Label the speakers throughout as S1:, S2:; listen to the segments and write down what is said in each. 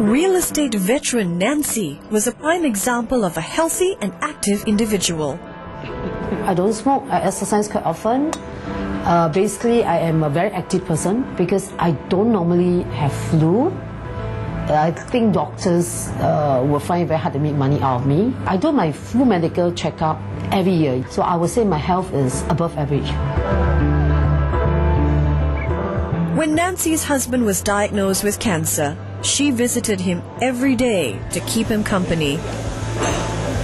S1: Real estate veteran Nancy was a prime example of a healthy and active individual.
S2: I don't smoke, I exercise quite often. Basically, I am a very active person because I don't normally have flu. I think doctors will find it very hard to make money out of me. I do my full medical checkup every year, so I would say my health is above average.
S1: When Nancy's husband was diagnosed with cancer, she visited him every day to keep him company.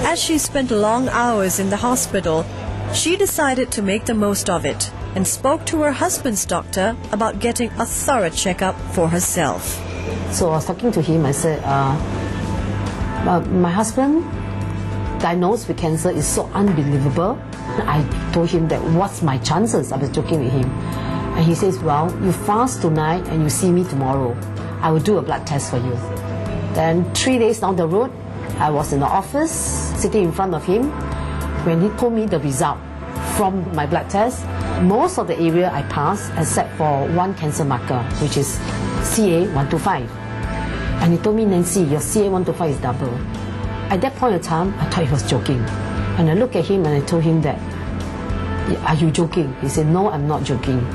S1: As she spent long hours in the hospital, she decided to make the most of it and spoke to her husband's doctor about getting a thorough checkup for herself.
S2: So I was talking to him, I said, my husband diagnosed with cancer is so unbelievable. I told him that what's my chances? I was joking with him. And he says, well, you fast tonight and you see me tomorrow. I will do a blood test for you. Then 3 days down the road, I was in the office, sitting in front of him. When he told me the result from my blood test, most of the area I passed except for one cancer marker, which is CA125. And he told me, Nancy, your CA125 is double. At that point in time, I thought he was joking. And I looked at him and I told him that, are you joking? He said, no, I'm not joking.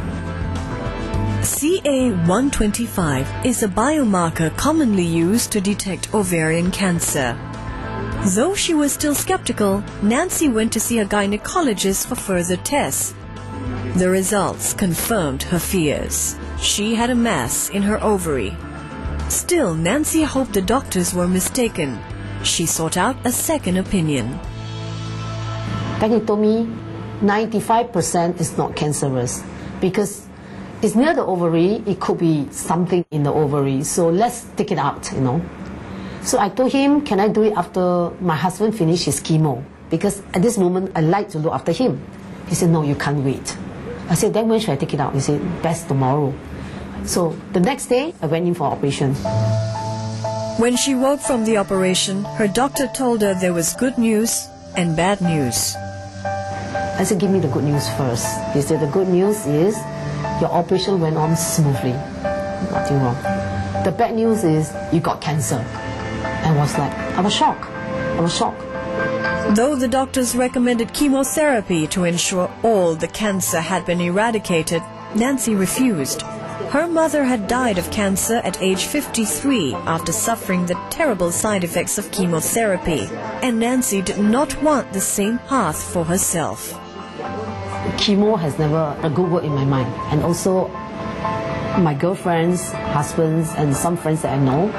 S1: CA125 is a biomarker commonly used to detect ovarian cancer. Though she was still skeptical, Nancy went to see a gynecologist for further tests. The results confirmed her fears. She had a mass in her ovary. Still, Nancy hoped the doctors were mistaken. She sought out a second opinion.
S2: Then he told me 95% is not cancerous because it's near the ovary, it could be something in the ovary, so let's take it out, you know. So I told him, can I do it after my husband finished his chemo? Because at this moment, I like to look after him. He said, no, you can't wait. I said, then when should I take it out? He said, best tomorrow. So the next day, I went in for operation.
S1: When she woke from the operation, her doctor told her there was good news and bad news.
S2: I said, give me the good news first. He said, the good news is your operation went on smoothly. Nothing wrong. The bad news is you got cancer. I was shocked. I was shocked.
S1: Though the doctors recommended chemotherapy to ensure all the cancer had been eradicated, Nancy refused. Her mother had died of cancer at age 53 after suffering the terrible side effects of chemotherapy, and Nancy did not want the same path for herself.
S2: Chemo has never a good word in my mind, and also my girlfriends, husbands, and some friends that I know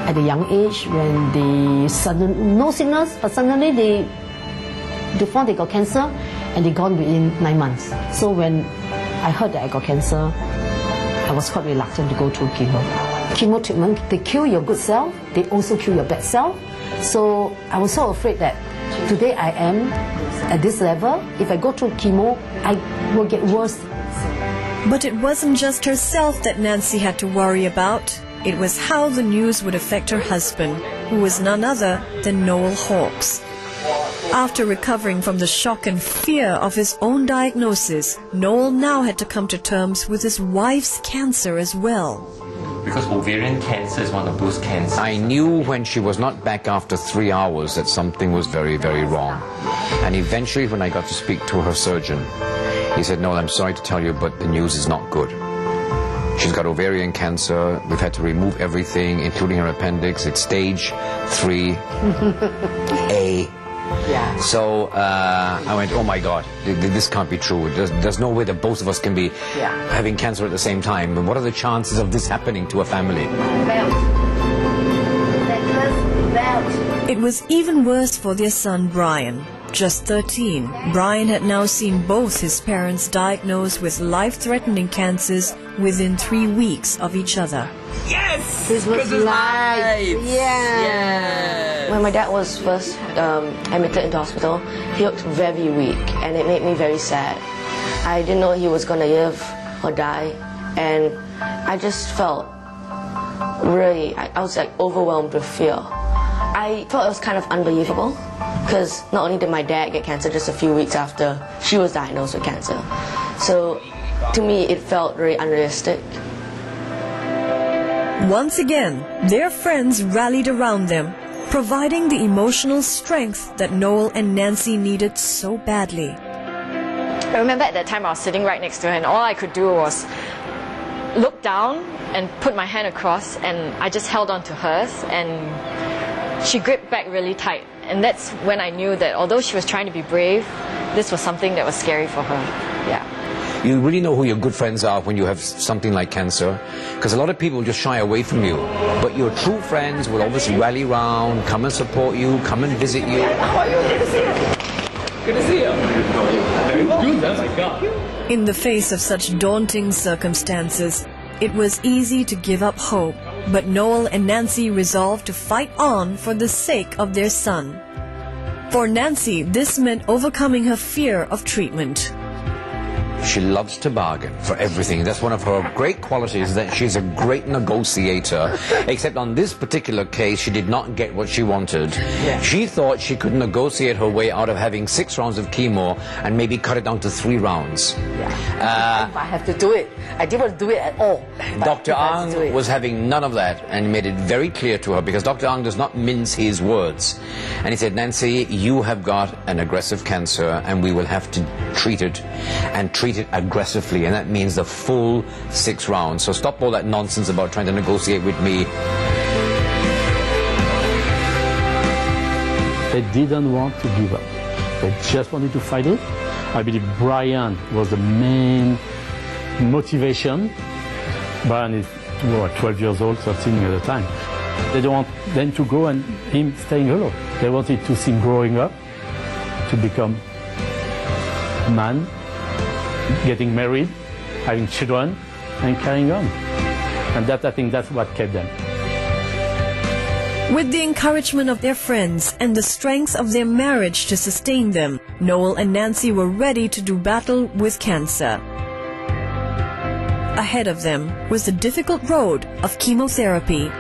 S2: at a young age, when they no sickness, but suddenly they found they got cancer and they gone within 9 months. So when I heard that I got cancer, I was quite reluctant to go through chemo. Chemo treatment, they kill your good cell, they also kill your bad cell. So I was so afraid that today I am at this level. If I go through chemo, I will get worse.
S1: But it wasn't just herself that Nancy had to worry about. It was how the news would affect her husband, who was none other than Noel Hawkes. After recovering from the shock and fear of his own diagnosis, Noel now had to come to terms with his wife's cancer as well.
S3: Because ovarian cancer is one of those cancers.
S4: I knew when she was not back after 3 hours that something was very, very wrong. And eventually when I got to speak to her surgeon, he said, Noel, I'm sorry to tell you, but the news is not good. She's got ovarian cancer. We've had to remove everything, including her appendix. It's stage 3A.
S2: Yeah.
S4: So I went, oh my God, this can't be true. There's no way that both of us can be having cancer at the same time. And what are the chances of this happening to a family?
S1: It was even worse for their son, Brian. Just 13, Brian had now seen both his parents diagnosed with life-threatening cancers within 3 weeks of each other.
S3: Yes!
S2: Christmas lights!
S3: Yeah!
S5: When my dad was first admitted into hospital, he looked very weak, and it made me very sad. I didn't know he was going to live or die, and I just felt really, I was like overwhelmed with fear. I felt it was kind of unbelievable, because not only did my dad get cancer just a few weeks after she was diagnosed with cancer, so to me it felt very unrealistic.
S1: Once again, their friends rallied around them, providing the emotional strength that Noel and Nancy needed so badly.
S6: I remember at that time I was sitting right next to her, and all I could do was look down and put my hand across, and I just held on to hers, and she gripped back really tight. And that's when I knew that although she was trying to be brave, this was something that was scary for her. Yeah.
S4: You really know who your good friends are when you have something like cancer, because a lot of people just shy away from you. But your true friends will always rally round, come and support you, come and visit you.
S3: How are you? Good to see you. Good to see you. Very good. Oh my God.
S1: In the face of such daunting circumstances, it was easy to give up hope, but Noel and Nancy resolved to fight on for the sake of their son. For Nancy, this meant overcoming her fear of treatment.
S4: She loves to bargain for everything. That's one of her great qualities, that she's a great negotiator. Except on this particular case, she did not get what she wanted.
S2: Yeah.
S4: She thought she could negotiate her way out of having 6 rounds of chemo and maybe cut it down to 3 rounds.
S2: Yeah. I have to do it. I didn't want to do it at all.
S4: Dr. Ang was having none of that and made it very clear to her, because Dr. Ang does not mince his words. And he said, Nancy, you have got an aggressive cancer and we will have to treat it, and treat it aggressively, and that means the full 6 rounds. So stop all that nonsense about trying to negotiate with me.
S7: They didn't want to give up. They just wanted to fight it. I believe Brian was the main motivation. Brian is 12 years old, 13 at the time. They don't want them to go and him staying alone. They wanted to see him growing up, to become a man, getting married, having children, and carrying on. And that, I think that's what kept them.
S1: With the encouragement of their friends and the strength of their marriage to sustain them, Noel and Nancy were ready to do battle with cancer. Ahead of them was the difficult road of chemotherapy.